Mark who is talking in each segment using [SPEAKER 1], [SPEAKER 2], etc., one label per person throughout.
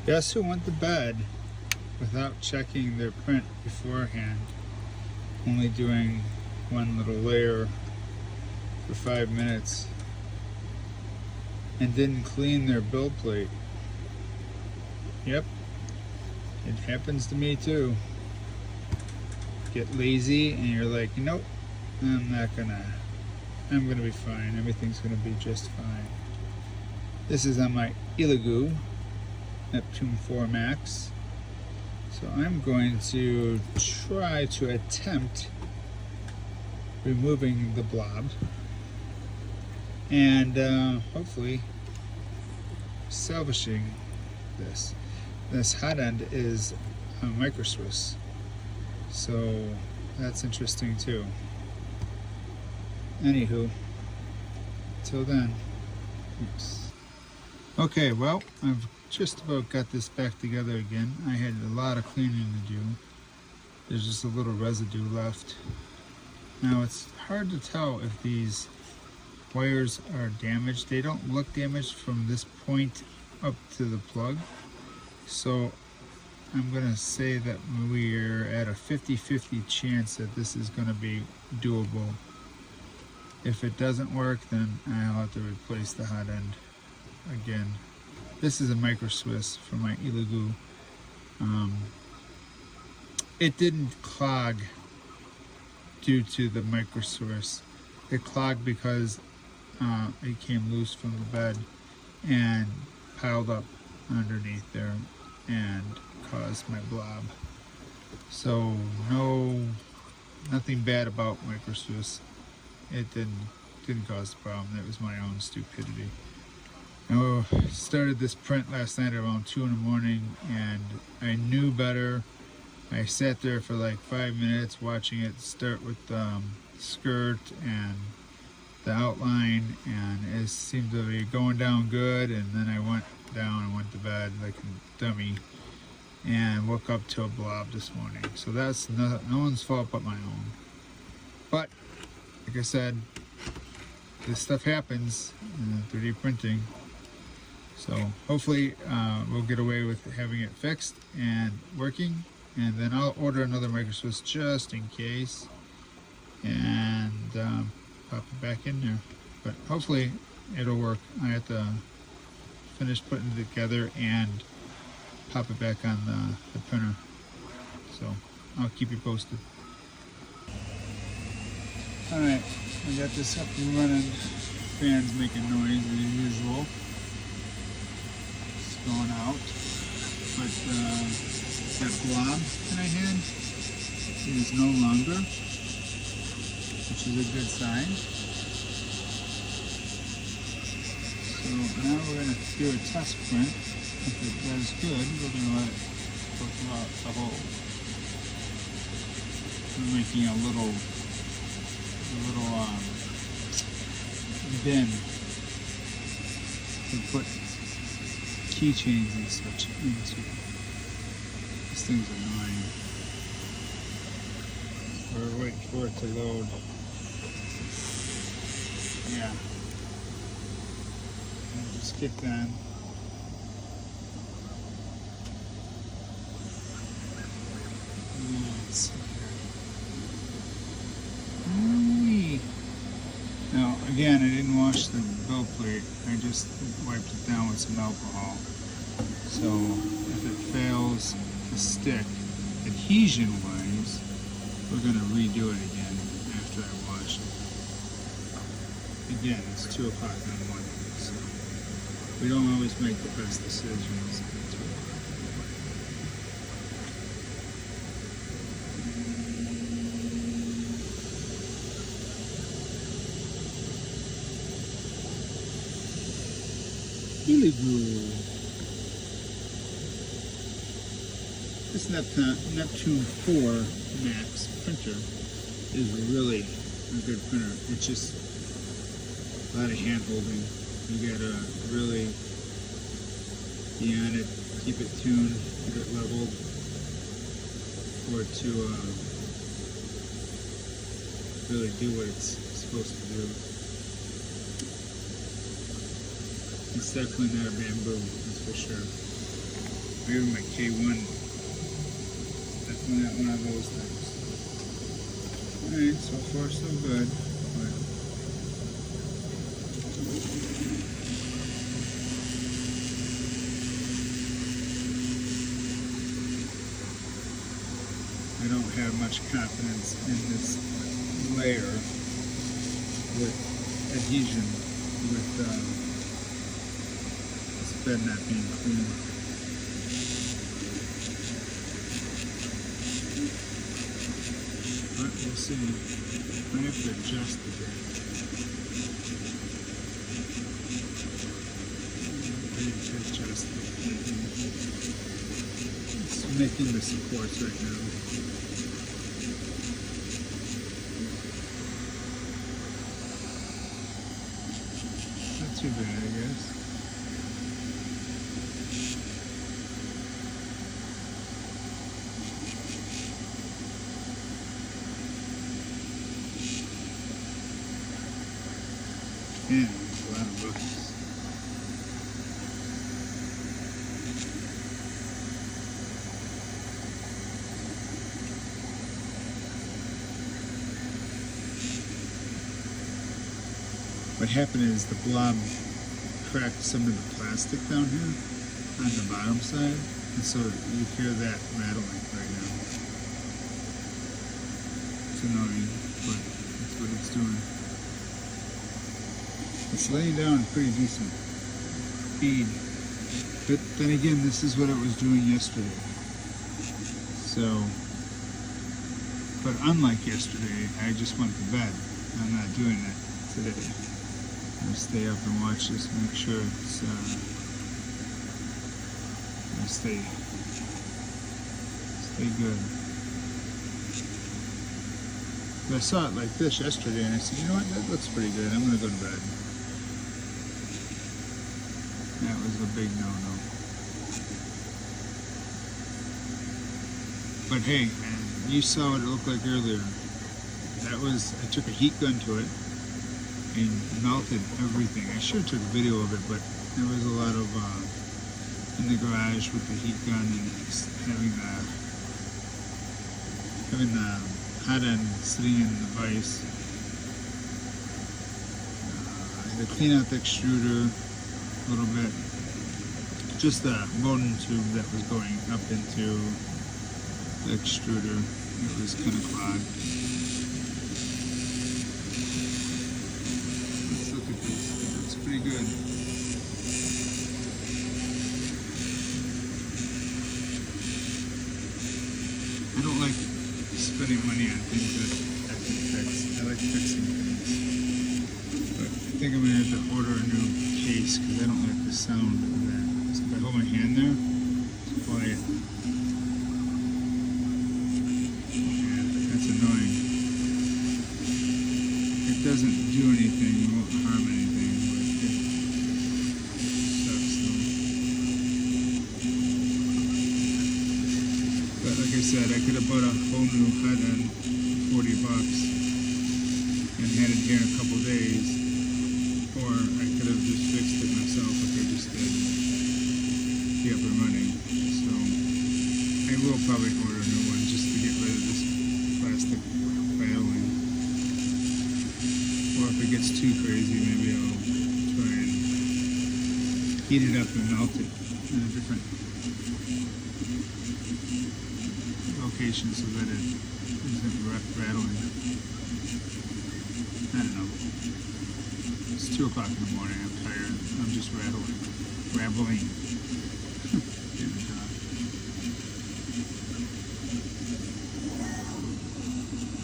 [SPEAKER 1] Guess who went to bed without checking their print beforehand, only doing one little layer for 5 minutes, and didn't clean their build plate? Yep, it happens to me too. Get lazy and you're like, nope, I'm gonna be fine. Everything's gonna be just fine. This is on my Elegoo N4M. So I'm going to try to attempt removing the blob and hopefully salvaging this. This hot end is a micro Swiss, so that's interesting too. Anywho, till then, oops. Okay, well, I've just about got this back together again. I had a lot of cleaning to do. There's just a little residue left. Now it's hard to tell if these wires are damaged. They don't look damaged from this point up to the plug. So I'm gonna say that we're at a 50-50 chance that this is gonna be doable. If it doesn't work, then I'll have to replace the hot end again. This is a micro Swiss for my Elegoo. It didn't clog due to the micro Swiss. It clogged because it came loose from the bed and piled up underneath there and caused my blob. So nothing bad about micro Swiss. It didn't cause the problem. It was my own stupidity. I started this print last night around 2 in the morning and I knew better. I sat there for like 5 minutes watching it start with the skirt and the outline, and it seemed to be going down good, and then I went down and went to bed like a dummy and woke up to a blob this morning. So that's no one's fault but my own. But like I said, this stuff happens in 3D printing. So hopefully we'll get away with having it fixed and working, and then I'll order another micro Swiss just in case and pop it back in there. But hopefully it'll work. I have to finish putting it together and pop it back on the printer. So I'll keep you posted. Alright, I got this up and running. Fan's making noise as usual. Going out, but that blob that I had is no longer, which is a good sign. So now we're going to do a test print. If it does good, we're going to let it go throughout the whole. We're making a little bin to put keychains and such into. This thing's annoying. We're waiting for it to load. Yeah. And just kick that. Let's see here. Now again, I didn't wash the build plate. I just wiped it down with some alcohol. So if it fails to stick adhesion-wise, we're going to redo it again after I wash it. Again, it's 2 o'clock in the morning, so we don't always make the best decisions at 2 o'clock. Elegoo. This Neptune 4 Max printer is really a good printer. It's just a lot of hand holding. You gotta really be on it, keep it tuned, keep it leveled for it to really do what it's supposed to do. It's definitely not a bamboo, that's for sure. Maybe my K1. Definitely not one of those things. Alright, so far so good. But I don't have much confidence in this layer with adhesion, with this bed not being clean. But we'll see. I have to adjust the bed. I need to adjust it. It's making the supports right now. Not too bad, I guess. Yeah, there's a lot of books. What happened is the blob cracked some of the plastic down here on the bottom side, and so you hear that rattling right now. It's annoying, but that's what it's doing. It's laying down pretty decent speed, but then again, this is what it was doing yesterday. So, but unlike yesterday, I just went to bed. I'm not doing it today. I'm gonna stay up and watch this, make sure it's stay good. But I saw it like this yesterday, and I said, you know what, that looks pretty good. I'm gonna go to bed. That was a big no-no. But hey, you saw what it looked like earlier. That was, I took a heat gun to it and melted everything. I should have took a video of it, but there was a lot of in the garage with the heat gun and having the hot end sitting in the vise. I had to clean out the extruder a little bit. Just the modem tube that was going up into the extruder. It was kind of clogged. Let's look at this. It looks pretty good. I don't like spending money on things that I can fix. I like fixing things. But I think I'm going to have to order a new case because I don't like the sound of that. So if I hold my hand there, it's quiet. Yeah, that's annoying. It doesn't do anything, it won't harm anything, but it sucks though. But like I said, I could have bought a whole new hot end for $40 and had it here in a couple days, or I could have just fixed it myself like I just did, be up and running. So I will probably order a new one just to get rid of this plastic rattling. Or if it gets too crazy, maybe I'll try and heat it up and melt it in a different location so that it isn't rattling. I don't know. It's 2 o'clock in the morning. I'm tired. I'm just rattling.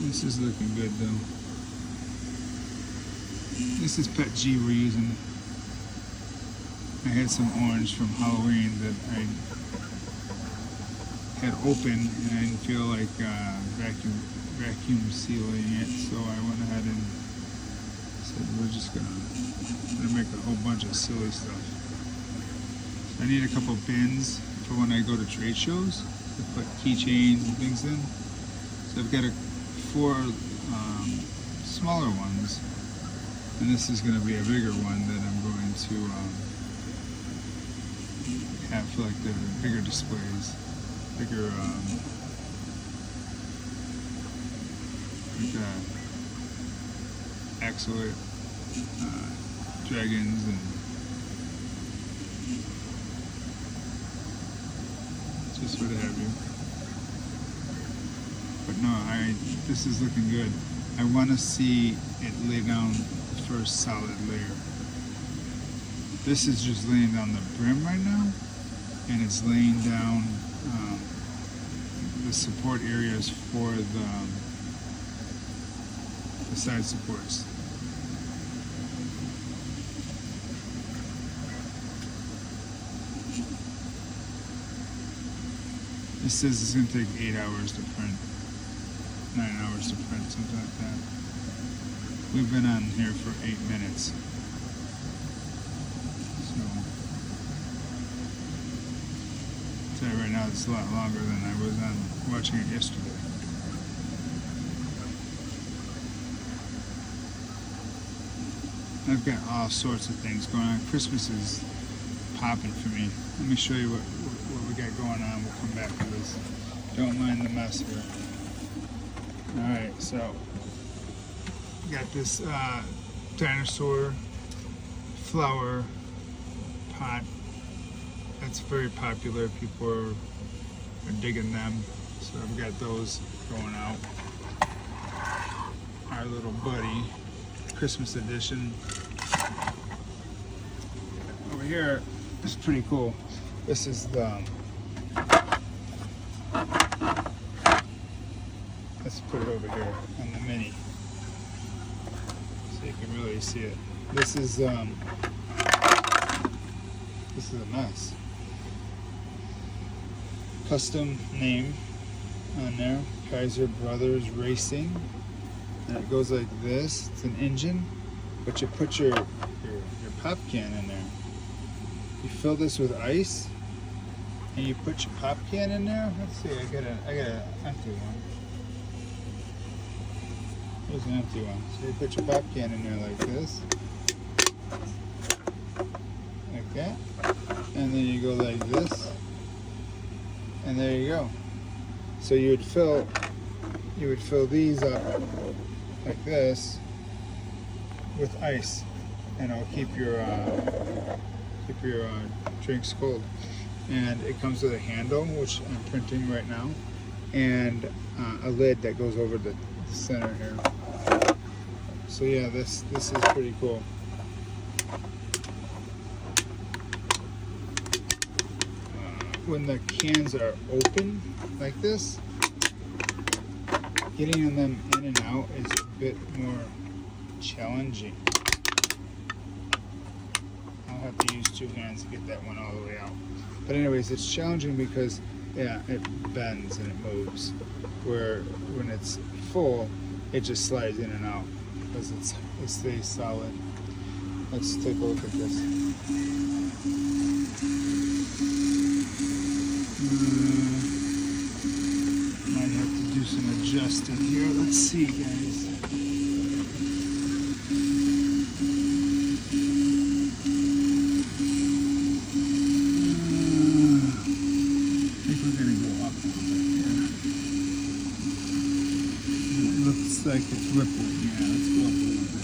[SPEAKER 1] This is looking good though. This is Pet G we're using. I had some orange from Halloween that I had open and I didn't feel like vacuum sealing it, so I went ahead and said we're just gonna make a whole bunch of silly stuff. I need a couple bins for when I go to trade shows to put keychains and things in. So I've got 4 smaller ones, and this is going to be a bigger one that I'm going to have for like the bigger displays, bigger like axolotl dragons and just what have you. But no, this is looking good. I want to see it lay down the first solid layer. This is just laying down the brim right now, and it's laying down the support areas for the side supports. It says it's going to take 8 hours to print, 9 hours to print, something like that. We've been on here for 8 minutes. So, I'll tell you right now, it's a lot longer than I was on watching it yesterday. I've got all sorts of things going on. Christmas is popping for me. Let me show you what we got going on. We'll come back to this. Don't mind the mess here. Alright, so got this dinosaur flower pot. That's very popular. People are digging them. So I've got those going out. Our little buddy, Christmas edition. Over here is pretty cool. This is the let's put it over here on the mini so you can really see it. This is a mess. Custom name on there, Kaiser Brothers Racing, and it goes like this. It's an engine, but you put your pop can in there. You fill this with ice, and you put your pop can in there. Let's see, I got an empty one. Here's an empty one. So you put your pop can in there like this, like that, and then you go like this, and there you go. So you would fill these up like this with ice, and it'll keep your drinks cold. And it comes with a handle, which I'm printing right now, and a lid that goes over the center here. So yeah, this is pretty cool. When the cans are open like this, getting them in and out is a bit more challenging. I'll have to use 2 hands to get that one all the way out. But anyways, it's challenging because, yeah, it bends and it moves. Where when it's full, it just slides in and out because it stays solid. Let's take a look at this. Might have to do some adjusting here. Let's see, guys. Like it's rippling. Yeah, let's go up a little bit.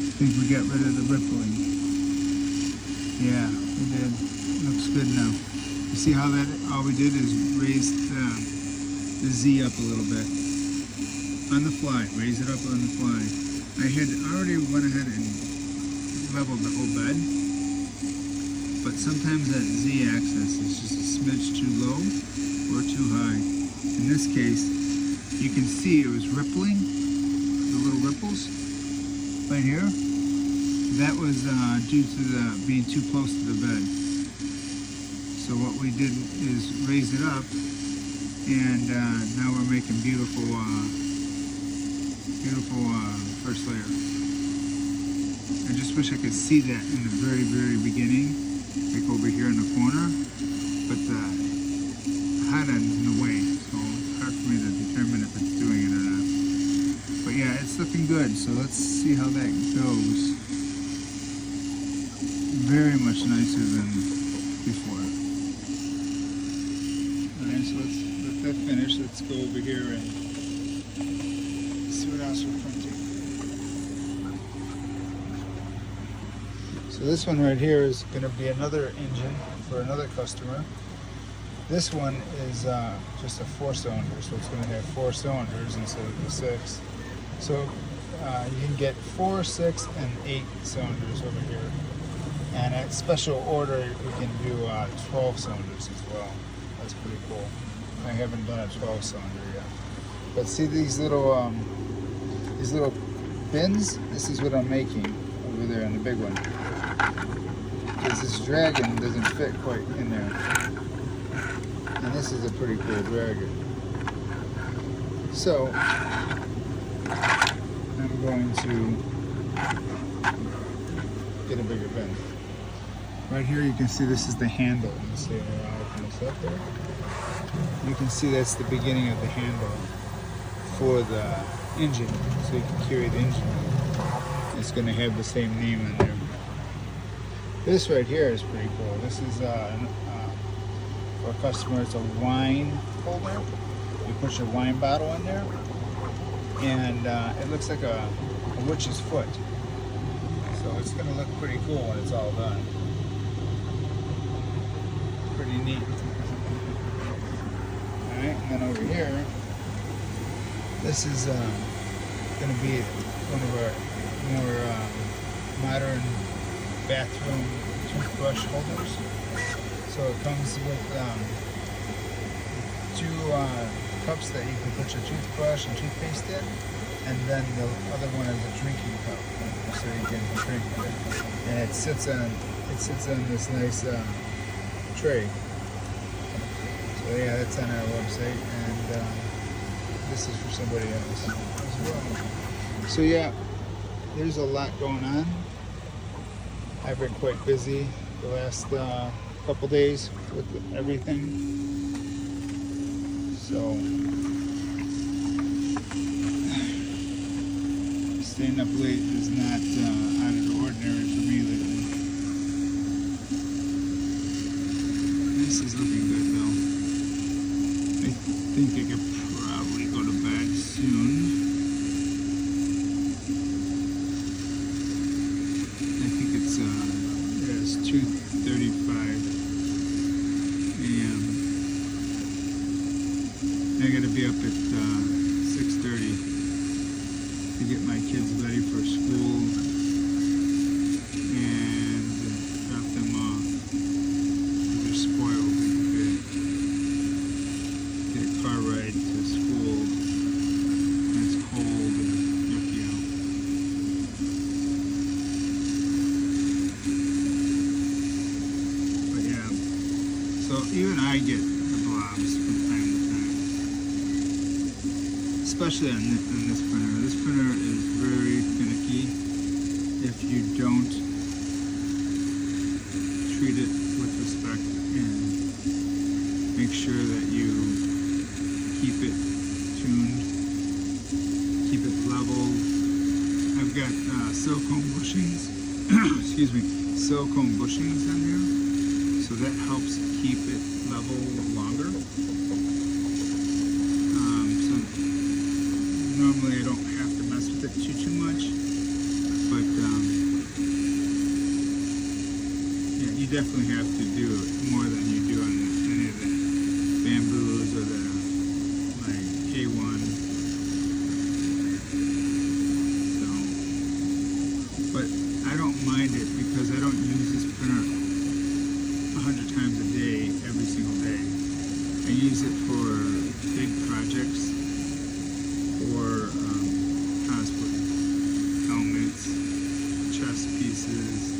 [SPEAKER 1] I think we got rid of the rippling. Yeah, we did. Looks good now. You see how that, all we did is raise the Z up a little bit. On the fly, raise it up on the fly. I had already went ahead and leveled the whole bed, but sometimes that Z axis is just a smidge too low or too high. In this case, you can see it was rippling, the little ripples right here. That was due to being too close to the bed. So what we did is raise it up and now we're making beautiful, first layer. I just wish I could see that in the very, very beginning, like over here in the corner, but I had it in the way, so it's hard for me to determine if it's doing it or not. But yeah, it's looking good, so let's see how that goes. Very much nicer than before. Alright, so let's let that finish. Let's go over here and see what else we're printing. So this one right here is going to be another engine for another customer. This one is just a 4-cylinder, so it's going to have 4 cylinders instead of the 6. So you can get 4, 6, and 8 cylinders over here. And at special order, we can do 12 cylinders as well. That's pretty cool. I haven't done a 12 cylinder yet. But see these little bins? This is what I'm making over there in the big one. Because this dragon doesn't fit quite in there. And this is a pretty cool dragon. So, I'm going to get a bigger bin. Right here you can see this is the handle. Let me see if I open this up there. You can see that's the beginning of the handle for the engine. So you can carry the engine. It's going to have the same name in there. This right here is pretty cool. This is for a customer, it's a wine holder. You put your wine bottle in there, and it looks like a witch's foot. So it's going to look pretty cool when it's all done. Pretty neat. Alright, and then over here, this is going to be one of our more modern bathroom toothbrush holders. So it comes with 2 cups that you can put your toothbrush and toothpaste in, and then the other one is a drinking cup, so you can drink with it. And it sits on this nice tray. So yeah, that's on our website, and this is for somebody else as well. So yeah, there's a lot going on. I've been quite busy the last couple days with everything. So staying up late is not out of the ordinary for me lately. This is looking good though. I think I could probably go to bed soon. I think it's 2:35 a.m. I gotta be up at 6:30 to get my kids ready for school and drop them off. They're spoiled. Get a car ride to school and it's cold and yucky out. But yeah, so even I get the blobs from time to time. Especially on this printer. This printer is very finicky if you don't treat it with respect and make sure that you keep it tuned, keep it level. I've got silicone bushings, excuse me, silicone bushings on here, so that helps keep it level longer. Normally I don't have to mess with it too much, but yeah, you definitely have to do more than you do on any of the bamboos or the like A1. So, but I don't mind it because I don't use this printer 100 times a day, every single day. I use it for big projects. Or transport helmets, chest pieces,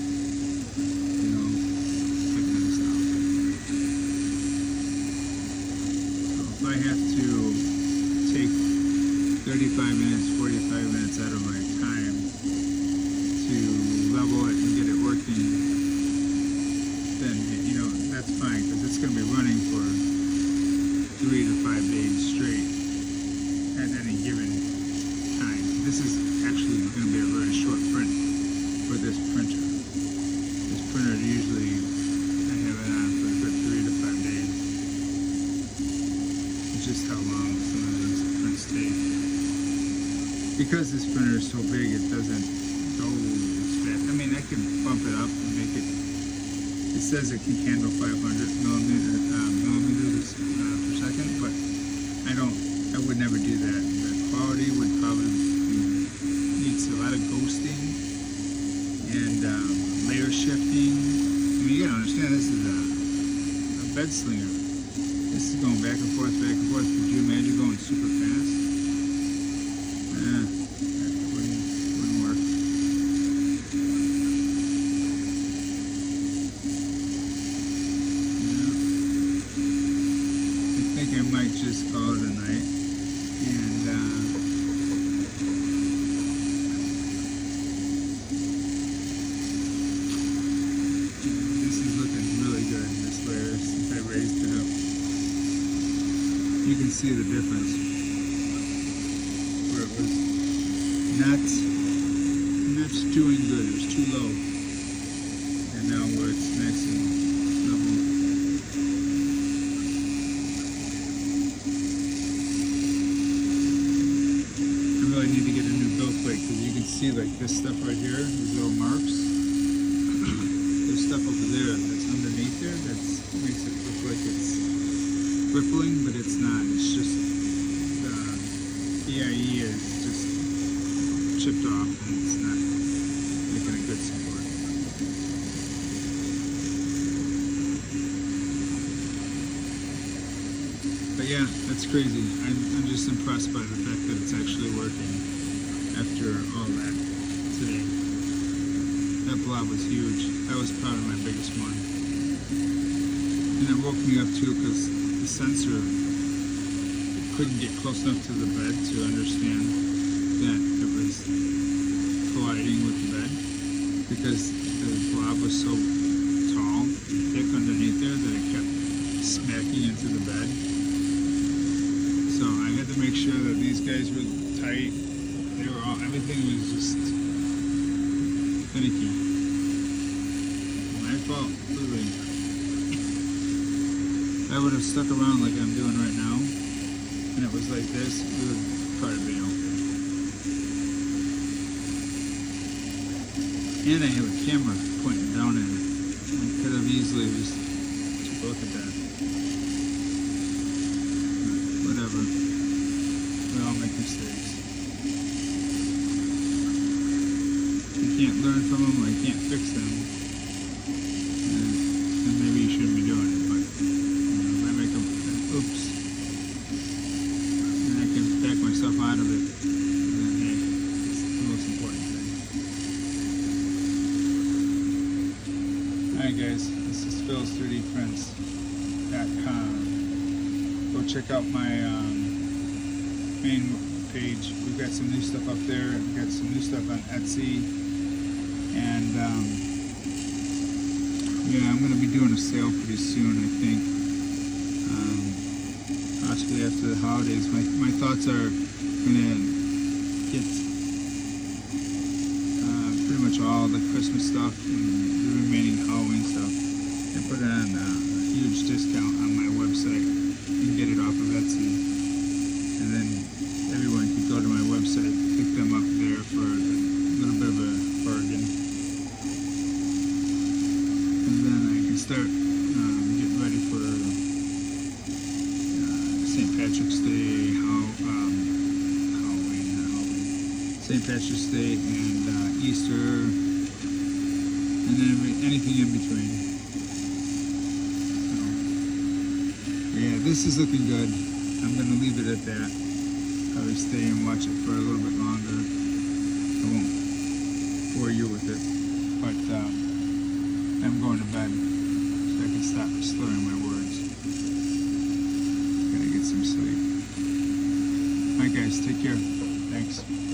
[SPEAKER 1] you know, that kind of stuff. So if I have 35 minutes, 45 minutes out of my time to level it and get it working, then, you know, that's fine, because it's going to be running for 3 to 5 days straight at any given time. This is actually going to be a very short print for this printer. This printer usually I have it on for a good 3 to 5 days. It's just how long some of these prints take. Because this printer is so big, it doesn't go as fast. I mean, I can bump it up and make it. It says it can handle 500 millimeters per second, but I would never do that. The quality would probably needs a lot of ghosting and layer shifting. I mean, you gotta understand, this is a bed slinger. This is going back and forth, back and forth. Could you imagine going super fast? That wouldn't work. I think I might just call it a night, and this is looking really good, this layer, since I raised it up. You can see the difference, where it was not doing good, it was too low, and now where it's nice and level. I really need to get a new build plate, because you can see like this stuff right here, these little marks. There's stuff over there that's underneath there that makes it look like it's rippling, but it's not. It's just the EIE is just chipped off, and it's not making a good support. But yeah, that's crazy. I'm just impressed by the fact that it's actually working after all that today. That blob was huge. That was probably my biggest one. And it woke me up too, because the sensor couldn't get close enough to the bed to understand that it was colliding with the bed, because the blob was so tall and thick underneath there that it kept smacking into the bed. So I had to make sure that these guys were tight. They were all, everything was just finicky. My fault, clearly. If I would have stuck around like I'm doing right now, and it was like this, it would probably be okay. And I have a camera pointing down at it. I could have easily just took a look at that. But whatever. We all make mistakes. You can't learn from them, or you can't fix them. Then maybe you shouldn't be doing it. But if I make oops, and I can back myself out of it, then hey, it's the most important thing. Alright guys, this is phils3dprints.com. Go check out my main page. We've got some new stuff up there. We've got some new stuff on Etsy. And yeah, I'm going to be doing a sale pretty soon, I think. Possibly after the holidays. My thoughts are going to get pretty much all the Christmas stuff and the remaining Halloween stuff and put it on a huge discount on my website and get it off of Etsy. And then everyone can go to my website, pick them up there for a little bit of a bargain. And then I can start getting ready for St. Patrick's Day, St. Patrick's Day and Easter, and then anything in between. So, yeah, this is looking good. I'm going to leave it at that. Probably stay and watch it for a little bit longer. I won't bore you with it, but I'm going to bed so I can stop slurring my words. Gotta get some sleep. Alright guys, take care. Thanks.